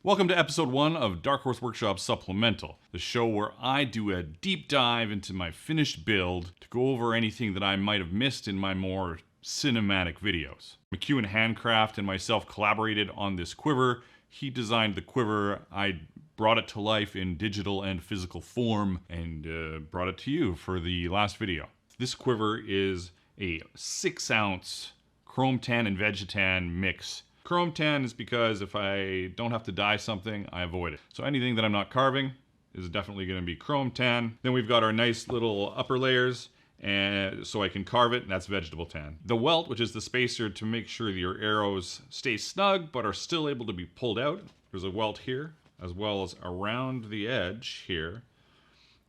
Welcome to episode 1 of Dark Horse Workshop Supplemental, the show where I do a deep dive into my finished build to go over anything that I might have missed in my more cinematic videos. MCEWEN HANDCRAFT and myself collaborated on this quiver. He designed the quiver, I brought it to life in digital and physical form, and brought it to you for the last video. This quiver is a 6-ounce chrome tan and vegetan mix. Chrome tan is because if I don't have to dye something, I avoid it. So anything that I'm not carving is definitely going to be chrome tan. Then we've got our nice little upper layers, and so I can carve it, and that's vegetable tan. The welt, which is the spacer to make sure that your arrows stay snug but are still able to be pulled out. There's a welt here, as well as around the edge here,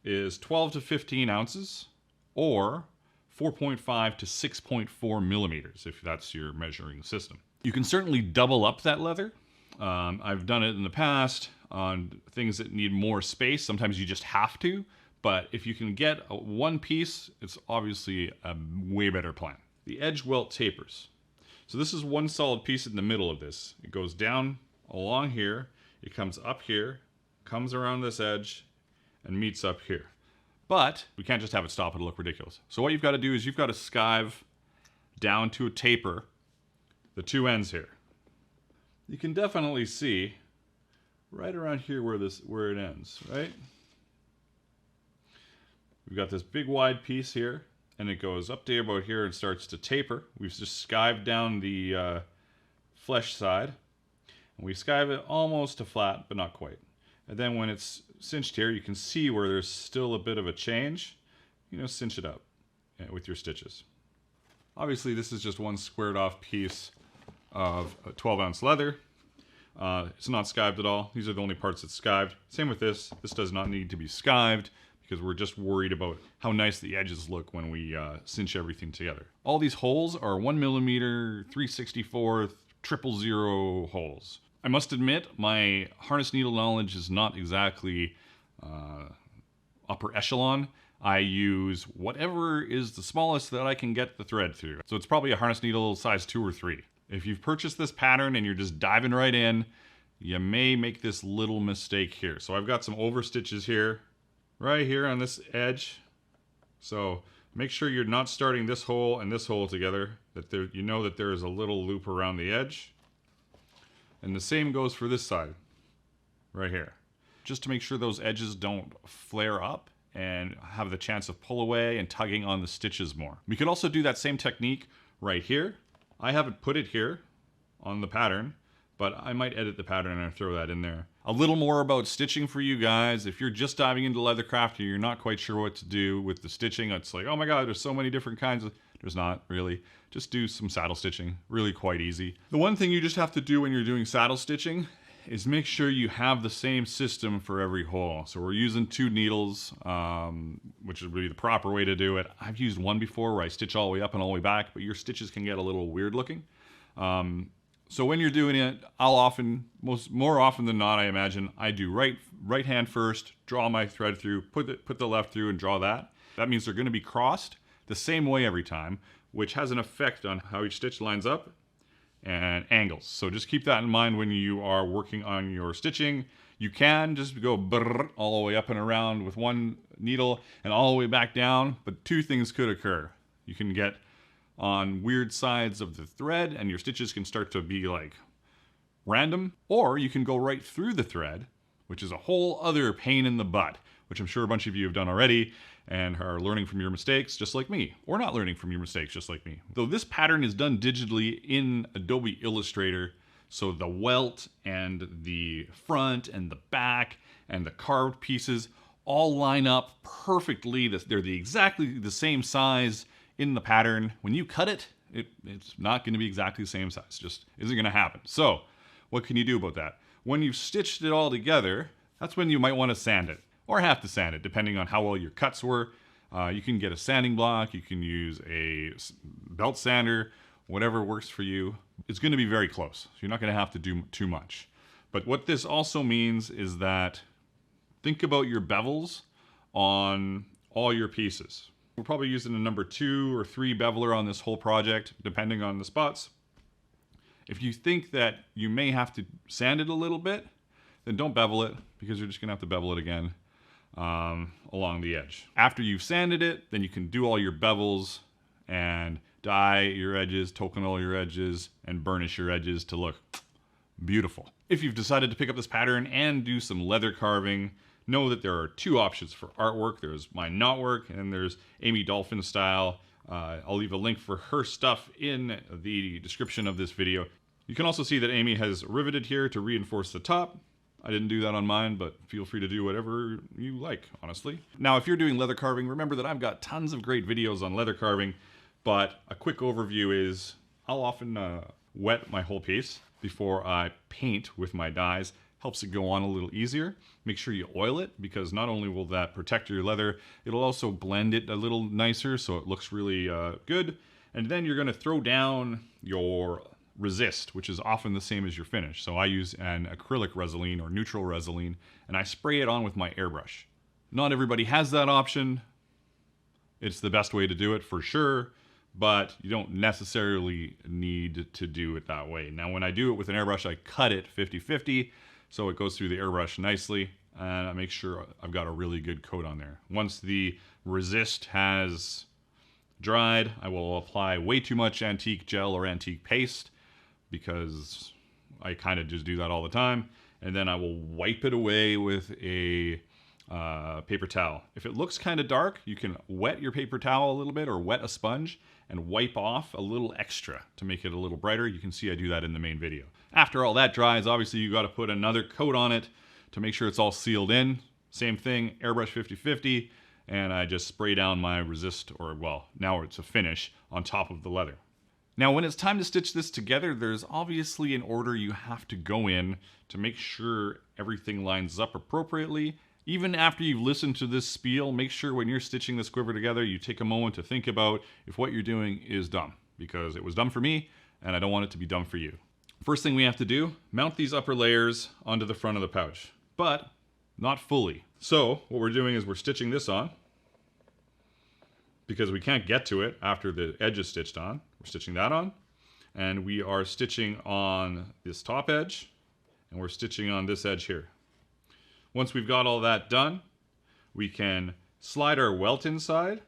is 12 to 15 ounces, or 4.5 to 6.4 millimeters, if that's your measuring system. You can certainly double up that leather. I've done it in the past on things that need more space. Sometimes you just have to, but if you can get one piece, it's obviously a way better plan. The edge welt tapers. So this is one solid piece in the middle of this. It goes down along here, it comes up here, comes around this edge, and meets up here. But we can't just have it stop, it'll look ridiculous. So what you've got to do is you've got to skive down to a taper the two ends here. You can definitely see right around here where it ends, right? We've got this big wide piece here, and it goes up to about here and starts to taper. We've just skived down the flesh side, and we skive it almost to flat, but not quite. And then when it's cinched here, you can see where there's still a bit of a change. Cinch it up with your stitches. Obviously, this is just one squared off piece of 12-ounce leather. It's not skived at all. These are the only parts that's skived. Same with this. This does not need to be skived because we're just worried about how nice the edges look when we cinch everything together. All these holes are 1mm, 3/64, 000 holes. I must admit, my harness needle knowledge is not exactly upper echelon. I use whatever is the smallest that I can get the thread through. So it's probably a harness needle size 2 or 3. If you've purchased this pattern and you're just diving right in, you may make this little mistake here. So I've got some over stitches here, right here on this edge. So make sure you're not starting this hole and this hole together, that you know that there is a little loop around the edge. And the same goes for this side, right here. Just to make sure those edges don't flare up and have the chance of pull away and tugging on the stitches more. We could also do that same technique right here. I haven't put it here on the pattern, but I might edit the pattern and throw that in there. A little more about stitching for you guys. If you're just diving into leathercraft and you're not quite sure what to do with the stitching, it's like, oh my god, there's so many different kinds of... There's not, really. Just do some saddle stitching. Really quite easy. The one thing you just have to do when you're doing saddle stitching is make sure you have the same system for every hole. So we're using 2 needles, which would be the proper way to do it. I've used one before where I stitch all the way up and all the way back, but your stitches can get a little weird looking. So when you're doing it, more often than not, I imagine, I do right hand first, draw my thread through, put the left through and draw that. That means they're going to be crossed the same way every time, which has an effect on how each stitch lines up and angles. So just keep that in mind when you are working on your stitching. You can just go brrr all the way up and around with one needle and all the way back down, but 2 things could occur. You can get on weird sides of the thread and your stitches can start to be like random, or you can go right through the thread, which is a whole other pain in the butt, which I'm sure a bunch of you have done already and are learning from your mistakes just like me, or not learning from your mistakes just like me. Though this pattern is done digitally in Adobe Illustrator, so the welt and the front and the back and the carved pieces all line up perfectly. They're exactly the same size in the pattern. When you cut it, it's not going to be exactly the same size. Just isn't going to happen. So what can you do about that? When you've stitched it all together, that's when you might want to sand it, or have to sand it, depending on how well your cuts were. You can get a sanding block, you can use a belt sander, whatever works for you. It's going to be very close, so you're not going to have to do too much. But what this also means is that think about your bevels on all your pieces. We're probably using a number 2 or 3 beveler on this whole project, depending on the spots. If you think that you may have to sand it a little bit, then don't bevel it, because you're just gonna have to bevel it again along the edge. After you've sanded it, then you can do all your bevels and dye your edges, tokenol your edges, and burnish your edges to look beautiful. If you've decided to pick up this pattern and do some leather carving, know that there are two options for artwork. There's my knotwork and there's Amy Dolphin style. I'll leave a link for her stuff in the description of this video. You can also see that Amy has riveted here to reinforce the top. I didn't do that on mine, but feel free to do whatever you like, honestly. Now, if you're doing leather carving, remember that I've got tons of great videos on leather carving, but a quick overview is I'll often wet my whole piece before I paint with my dyes. Helps it go on a little easier. Make sure you oil it, because not only will that protect your leather, it'll also blend it a little nicer so it looks really good. And then you're gonna throw down your resist, which is often the same as your finish. So I use an acrylic Resolene or neutral Resolene, and I spray it on with my airbrush. Not everybody has that option. It's the best way to do it for sure, but you don't necessarily need to do it that way. Now, when I do it with an airbrush, I cut it 50-50, so it goes through the airbrush nicely, and I make sure I've got a really good coat on there. Once the resist has dried, I will apply way too much antique gel or antique paste, because I kind of just do that all the time. And then I will wipe it away with a paper towel. If it looks kind of dark, you can wet your paper towel a little bit or wet a sponge and wipe off a little extra to make it a little brighter. You can see I do that in the main video. After all that dries, obviously you got to put another coat on it to make sure it's all sealed in. Same thing, airbrush 50-50, and I just spray down my resist, or well, now it's a finish, on top of the leather. Now, when it's time to stitch this together, there's obviously an order you have to go in to make sure everything lines up appropriately. Even after you've listened to this spiel, make sure when you're stitching this quiver together, you take a moment to think about if what you're doing is dumb, because it was dumb for me, and I don't want it to be dumb for you. First thing we have to do, mount these upper layers onto the front of the pouch, but not fully. So what we're doing is we're stitching this on, because we can't get to it after the edge is stitched on. We're stitching that on, and we are stitching on this top edge, and we're stitching on this edge here. Once we've got all that done, we can slide our welt inside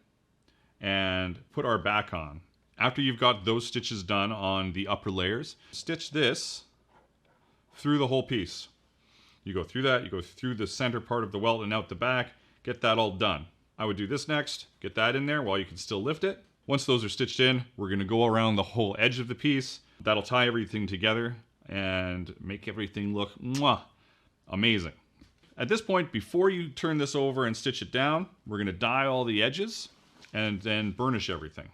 and put our back on. After you've got those stitches done on the upper layers, stitch this through the whole piece. You go through that, you go through the center part of the welt and out the back, get that all done. I would do this next, get that in there while you can still lift it. Once those are stitched in, we're gonna go around the whole edge of the piece. That'll tie everything together and make everything look amazing. At this point, before you turn this over and stitch it down, we're gonna dye all the edges and then burnish everything.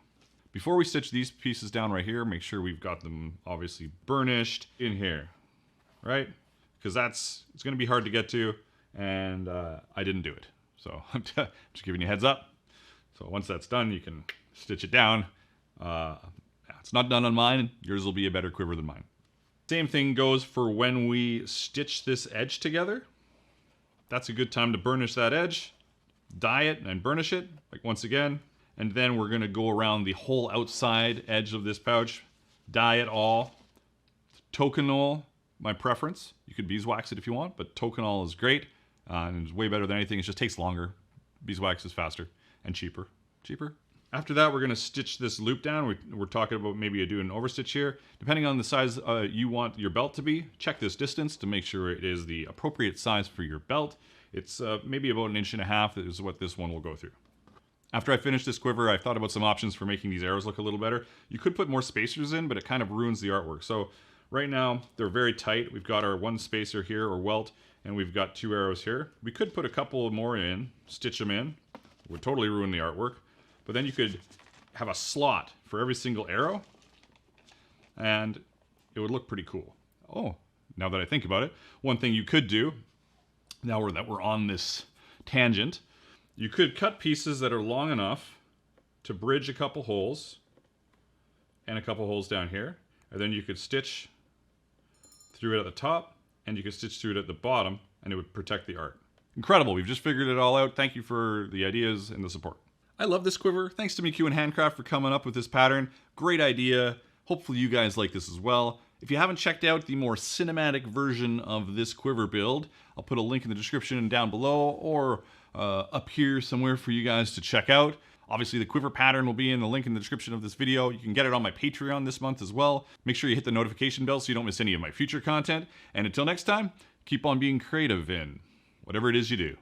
Before we stitch these pieces down right here, make sure we've got them obviously burnished in here, right? Because it's gonna be hard to get to, and I didn't do it. So I'm just giving you a heads up. So once that's done, you can stitch it down. It's not done on mine. Yours will be a better quiver than mine. Same thing goes for when we stitch this edge together. That's a good time to burnish that edge, dye it and burnish it, like once again. And then we're gonna go around the whole outside edge of this pouch, dye it all. Tokenol, my preference. You could beeswax it if you want, but Tokenol is great. And it's way better than anything. It just takes longer. Beeswax is faster and cheaper. After that, we're gonna stitch this loop down. We're talking about maybe doing an overstitch here. Depending on the size you want your belt to be, check this distance to make sure it is the appropriate size for your belt. It's maybe about 1.5 inches is what this one will go through. After I finished this quiver, I thought about some options for making these arrows look a little better. You could put more spacers in, but it kind of ruins the artwork. So right now, they're very tight. We've got our one spacer here, or welt, and we've got 2 arrows here. We could put a couple more in, stitch them in. It would totally ruin the artwork. But then you could have a slot for every single arrow, and it would look pretty cool. Oh, now that I think about it, one thing you could do, now that we're on this tangent, you could cut pieces that are long enough to bridge a couple holes and a couple holes down here, and then you could stitch through it at the top, and you could stitch through it at the bottom, and it would protect the art. Incredible, we've just figured it all out. Thank you for the ideas and the support. I love this quiver. Thanks to MCEWEN HANDCRAFT for coming up with this pattern. Great idea. Hopefully you guys like this as well. If you haven't checked out the more cinematic version of this quiver build, I'll put a link in the description down below or up here somewhere for you guys to check out. Obviously, the quiver pattern will be in the link in the description of this video. You can get it on my Patreon this month as well. Make sure you hit the notification bell so you don't miss any of my future content. And until next time, keep on being creative in whatever it is you do.